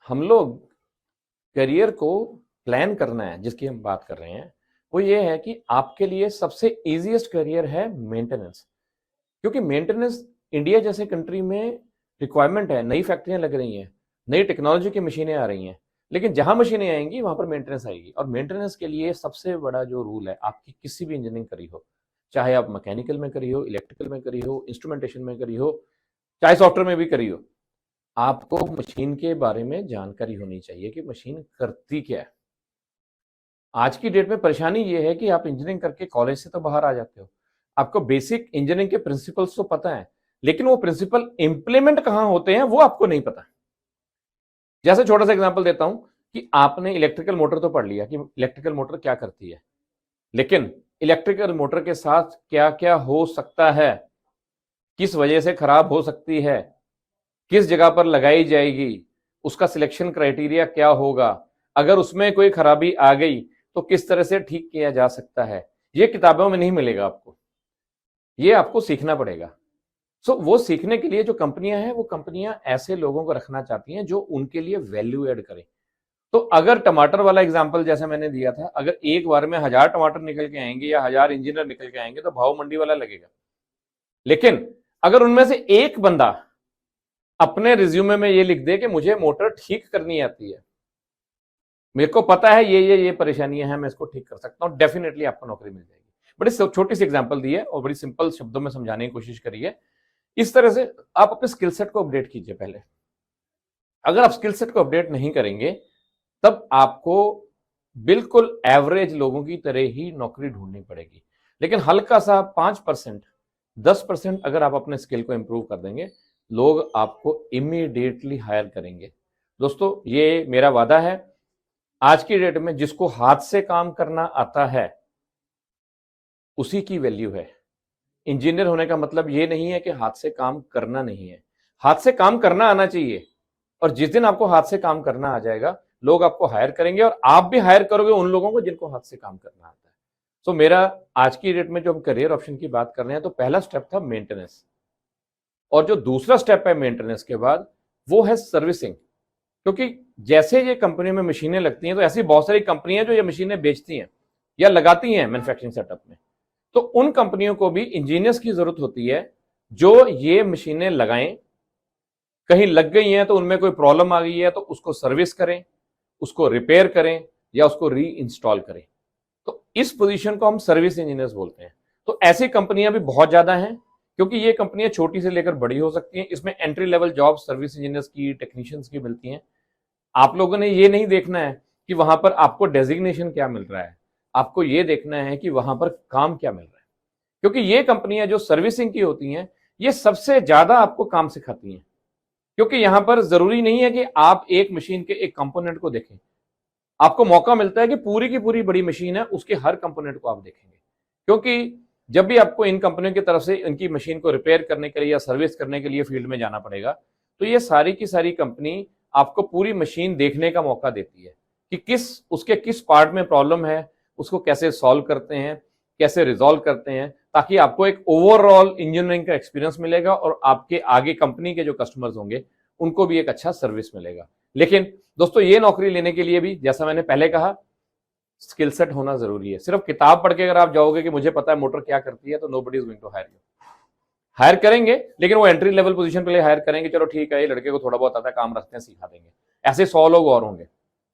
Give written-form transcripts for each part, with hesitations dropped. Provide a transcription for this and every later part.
हम लोग करियर को प्लान करना है, जिसकी हम बात कर रहे हैं, वो ये है कि आपके लिए सबसे ईज़ीएस्ट करियर है मेंटेनेंस। क्योंकि मेंटेनेंस इंडिया जैसे कंट्री में रिक्वायरमेंट है, नई फैक्ट्रियाँ लग रही हैं, नई टेक्नोलॉजी की मशीनें आ रही हैं, लेकिन जहाँ मशीनें आएँगी वहाँ पर मेंटेनेंस आएगी और मेंटेनेंस के लिए सबसे बड़ा जो रूल है, आपकी किसी भी इंजीनियरिंग करी हो, चाहे आप मैकेनिकल में करी हो, इलेक्ट्रिकल में करी हो, इंस्ट्रूमेंटेशन में करी हो, चाहे सॉफ्टवेयर में भी करी हो, आपको मशीन के बारे में जानकारी होनी चाहिए कि मशीन करती क्या है। आज की डेट में परेशानी ये है कि आप इंजीनियरिंग करके कॉलेज से तो बाहर आ जाते हो। आपको बेसिक इंजीनियरिंग के प्रिंसिपल्स तो पता है, लेकिन वो प्रिंसिपल इंप्लीमेंट कहाँ होते हैं वो आपको नहीं पता। जैसे छोटा सा एग्जांपल देता हूं कि आपने इलेक्ट्रिकल मोटर तो पढ़ लिया कि इलेक्ट्रिकल मोटर क्या करती है, लेकिन इलेक्ट्रिकल मोटर के साथ क्या क्या हो सकता है, किस वजह से खराब हो सकती है, किस जगह पर लगाई जाएगी, उसका सिलेक्शन क्राइटेरिया क्या होगा, अगर उसमें कोई खराबी आ गई तो किस तरह से ठीक किया जा सकता है। ये किताबों में नहीं मिलेगा आपको, ये आपको सीखना पड़ेगा। वो सीखने के लिए जो कंपनियां हैं, वो कंपनियां ऐसे लोगों को रखना चाहती हैं जो उनके लिए वैल्यू ऐड करें। तो अगर टमाटर वाला एग्जाम्पल जैसे मैंने दिया था, अगर एक बार में 1000 टमाटर निकल के आएंगे या 1000 इंजीनियर निकल के आएंगे तो भाव मंडी वाला लगेगा। लेकिन अगर उनमें से एक बंदा अपने रिज्यूमे में ये लिख दे कि मुझे मोटर ठीक करनी आती है, मेरे को पता है ये परेशानियां हैं, मैं इसको ठीक कर सकता हूं, डेफिनेटली आपको नौकरी मिल जाएगी। बड़ी छोटी सी एग्जांपल दी है और बड़ी सिंपल शब्दों में समझाने की कोशिश करी है। इस तरह से आप अपने स्किल सेट को अपडेट कीजिए पहले। अगर आप स्किल सेट को अपडेट नहीं करेंगे तब आपको बिल्कुल एवरेज लोगों की तरह ही नौकरी ढूंढनी पड़ेगी। लेकिन हल्का सा 5%, 10% अगर आप अपने स्किल को इंप्रूव कर देंगे, लोग आपको इमीडिएटली हायर करेंगे। दोस्तों, ये मेरा वादा है, आज की डेट में जिसको हाथ से काम करना आता है उसी की वैल्यू है। इंजीनियर होने का मतलब ये नहीं है कि हाथ से काम करना नहीं है, हाथ से काम करना आना चाहिए। और जिस दिन आपको हाथ से काम करना आ जाएगा, लोग आपको हायर करेंगे और आप भी हायर करोगे उन लोगों को जिनको हाथ से काम करना आता है। तो मेरा आज की डेट में जो हम करियर ऑप्शन की बात कर रहे हैं, तो पहला स्टेप था मेंटेनेंस, और जो दूसरा स्टेप है मेंटेनेंस के बाद, वो है सर्विसिंग। क्योंकि जैसे ये कंपनी में मशीनें लगती हैं, तो ऐसी बहुत सारी कंपनियां जो ये मशीनें बेचती हैं या लगाती हैं मैन्युफैक्चरिंग सेटअप में, तो उन कंपनियों को भी इंजीनियर्स की जरूरत होती है जो ये मशीनें लगाएं। कहीं लग गई हैं तो उनमें कोई प्रॉब्लम आ गई है तो उसको सर्विस करें, उसको रिपेयर करें या उसको री इंस्टॉल करें। तो इस पोजीशन को हम सर्विस इंजीनियर्स बोलते हैं। तो ऐसी कंपनियां भी बहुत ज्यादा हैं, क्योंकि ये कंपनियां छोटी से लेकर बड़ी हो सकती हैं। इसमें entry level job service engineers की, टेक्नीशियंस की मिलती हैं। आप लोगों ने ये नहीं देखना है कि वहां पर आपको डेजिग्नेशन क्या मिल रहा है, आपको ये देखना है कि वहां पर काम क्या मिल रहा है। क्योंकि ये कंपनियां जो सर्विसिंग की होती हैं, ये सबसे ज्यादा आपको काम सिखाती हैं। क्योंकि यहां पर जरूरी नहीं है कि आप एक मशीन के एक कंपोनेंट को देखें, आपको मौका मिलता है कि पूरी की पूरी बड़ी मशीन है उसके हर कंपोनेंट को आप देखेंगे। क्योंकि जब भी आपको इन कंपनियों की तरफ से इनकी मशीन को रिपेयर करने के लिए या सर्विस करने के लिए फील्ड में जाना पड़ेगा, तो ये सारी की सारी कंपनी आपको पूरी मशीन देखने का मौका देती है कि उसके किस पार्ट में प्रॉब्लम है, उसको कैसे सॉल्व करते हैं, कैसे रिजॉल्व करते हैं, ताकि आपको एक ओवरऑल इंजीनियरिंग का एक्सपीरियंस मिलेगा और आपके आगे कंपनी के जो कस्टमर्स होंगे उनको भी एक अच्छा सर्विस मिलेगा। लेकिन दोस्तों, ये नौकरी लेने के लिए भी, जैसा मैंने पहले कहा, स्किल सेट होना जरूरी है। सिर्फ किताब पढ़ के अगर आप जाओगे कि मुझे पता है मोटर क्या करती है, तो nobody is going to hire you. Hire करेंगे, लेकिन वो एंट्री लेवल पोजीशन पे हायर करेंगे, चलो ठीक है ये लड़के को थोड़ा बहुत आता है, काम रखते हैं, सिखा देंगे। ऐसे 100 लोग और होंगे।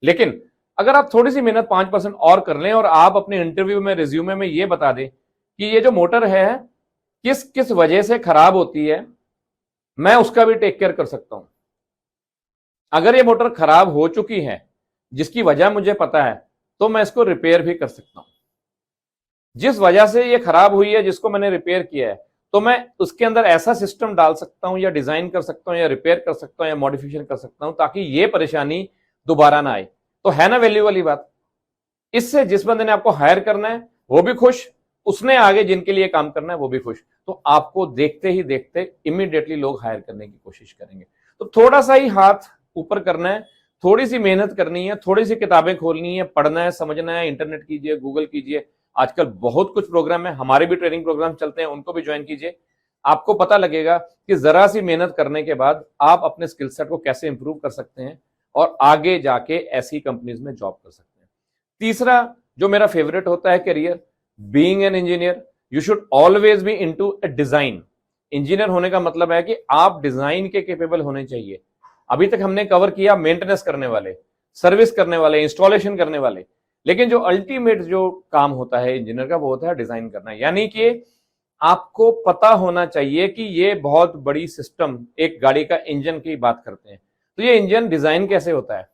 लेकिन अगर आप थोड़ी सी मेहनत 5% और कर लें और आप अपने इंटरव्यू में, रिज्यूमे में ये बता दें कि ये जो मोटर है किस किस वजह से खराब होती है, मैं उसका भी टेक केयर कर सकता हूं। अगर ये मोटर खराब हो चुकी है जिसकी वजह मुझे पता है, तो मैं इसको रिपेयर भी कर सकता हूं। जिस वजह से ये खराब हुई है, जिसको मैंने रिपेयर किया है, तो मैं उसके अंदर ऐसा सिस्टम डाल सकता हूं या डिजाइन कर सकता हूं या रिपेयर कर सकता हूं या मॉडिफिकेशन कर सकता हूं, ताकि ये परेशानी दोबारा ना आए। तो है ना वैल्यू वाली बात। इससे जिस बंदे ने आपको हायर करना है वो भी खुश, उसने आगे जिनके लिए काम करना है वो भी खुश। तो आपको देखते ही देखते इमीडिएटली लोग हायर करने की कोशिश करेंगे। तो थोड़ा सा ही हाथ ऊपर करना है, थोड़ी सी मेहनत करनी है, थोड़ी सी किताबें खोलनी है, पढ़ना है, समझना है, इंटरनेट कीजिए, गूगल कीजिए। आजकल बहुत कुछ प्रोग्राम है, हमारे भी ट्रेनिंग प्रोग्राम चलते हैं, उनको भी ज्वाइन कीजिए। आपको पता लगेगा कि जरा सी मेहनत करने के बाद आप अपने स्किल सेट को कैसे इंप्रूव कर सकते हैं और आगे जाके ऐसी कंपनीज में जॉब कर सकते हैं। तीसरा जो मेरा फेवरेट होता है career, being an engineer, you should always be into a design. Engineer होने का मतलब है कि आप डिजाइन के कैपेबल होने चाहिए। अभी तक हमने कवर किया मेंटेनेंस करने वाले, सर्विस करने वाले, इंस्टॉलेशन करने वाले, लेकिन जो अल्टीमेट जो काम होता है इंजीनियर का वो होता है डिजाइन करना। यानी कि आपको पता होना चाहिए कि ये बहुत बड़ी सिस्टम, एक गाड़ी का इंजन की बात करते हैं तो ये इंजन डिजाइन कैसे होता है,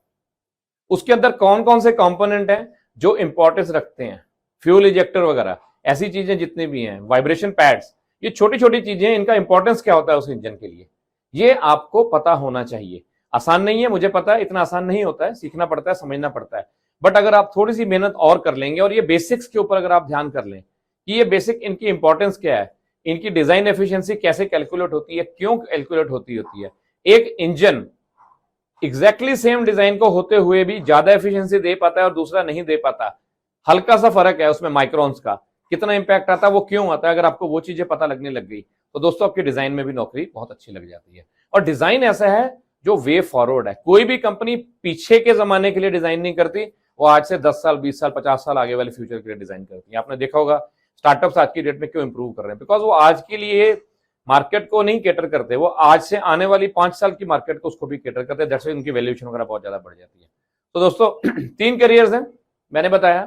उसके अंदर कौन कौन से कंपोनेंट हैं जो इंपॉर्टेंस रखते हैं, फ्यूल इंजेक्टर वगैरह ऐसी चीजें जितनी भी हैं, वाइब्रेशन पैड्स, ये छोटी छोटी चीजें, इनका इंपॉर्टेंस क्या होता है उस इंजन के लिए, ये आपको पता होना चाहिए। आसान नहीं है, मुझे पता है, इतना आसान नहीं होता है, सीखना पड़ता है, समझना पड़ता है। बट अगर आप थोड़ी सी मेहनत और कर लेंगे और ये बेसिक्स के ऊपर अगर आप ध्यान कर लें कि ये बेसिक इनकी इंपॉर्टेंस क्या है, इनकी डिजाइन एफिशिएंसी कैसे कैलकुलेट होती है, क्यों कैलकुलेट होती है, एक इंजन एग्जैक्टली सेम डिजाइन को होते हुए भी ज्यादा एफिशिएंसी दे पाता है और दूसरा नहीं दे पाता, हल्का सा फर्क है उसमें माइक्रोन्स का, कितना इंपैक्ट आता है, वो क्यों आता है, अगर आपको वो चीजें पता लगने लग गई तो दोस्तों आपकी डिजाइन में भी नौकरी बहुत अच्छी लग जाती है। और डिजाइन ऐसा है जो वे फॉरवर्ड है, कोई भी कंपनी पीछे के जमाने के लिए डिजाइन नहीं करती, वो आज से 10 साल 20 साल 50 साल आगे वाले फ्यूचर के लिए डिजाइन करती है। आपने देखा होगा स्टार्टअप्स आज की डेट में क्यों इंप्रूव कर रहे हैं, बिकॉज वो आज के लिए मार्केट को नहीं कैटर करते, वो आज से आने वाली 5 साल की मार्केट को उसको भी कैटर करते हैं, दैट्स व्हाई उनकी वैल्यूएशन वगैरह बहुत ज्यादा बढ़ जाती है। तो दोस्तों 3 करियर्स हैं मैंने बताया।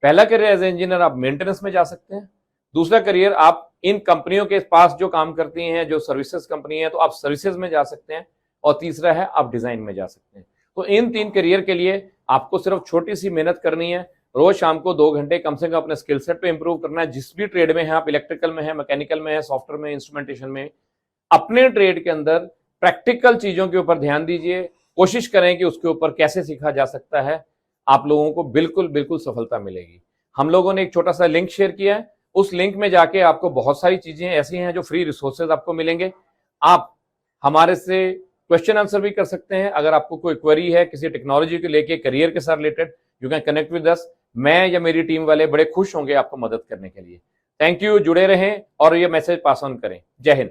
पहला करियर एज ए इंजीनियर आप मेंटेनेंस में जा सकते हैं, दूसरा करियर आप इन कंपनियों के पास जो काम करती हैं, जो सर्विसेज कंपनी है, तो आप सर्विसेज में जा सकते हैं, और तीसरा है आप डिजाइन में जा सकते हैं। तो इन 3 करियर के लिए आपको सिर्फ छोटी सी मेहनत करनी है, रोज शाम को 2 घंटे कम से कम अपने स्किल सेट पे इंप्रूव करना है। जिस भी ट्रेड में है आप, इलेक्ट्रिकल में है, मैकेनिकल में है, सॉफ्टवेयर में, इंस्ट्रूमेंटेशन में, अपने ट्रेड के अंदर प्रैक्टिकल चीजों के ऊपर ध्यान दीजिए, कोशिश करें कि उसके ऊपर कैसे सीखा जा सकता है, आप लोगों को बिल्कुल बिल्कुल सफलता मिलेगी। हम लोगों ने एक छोटा सा लिंक शेयर किया है, उस लिंक में जाके आपको बहुत सारी चीजें ऐसी हैं जो फ्री रिसोर्सेज आपको मिलेंगे। आप हमारे से क्वेश्चन आंसर भी कर सकते हैं, अगर आपको कोई क्वेरी है किसी टेक्नोलॉजी को लेके, करियर के साथ related, you can connect with us. मैं या मेरी टीम वाले बड़े खुश होंगे आपको मदद करने के लिए। थैंक यू, जुड़े रहें और ये मैसेज पास ऑन करें। जय हिंद।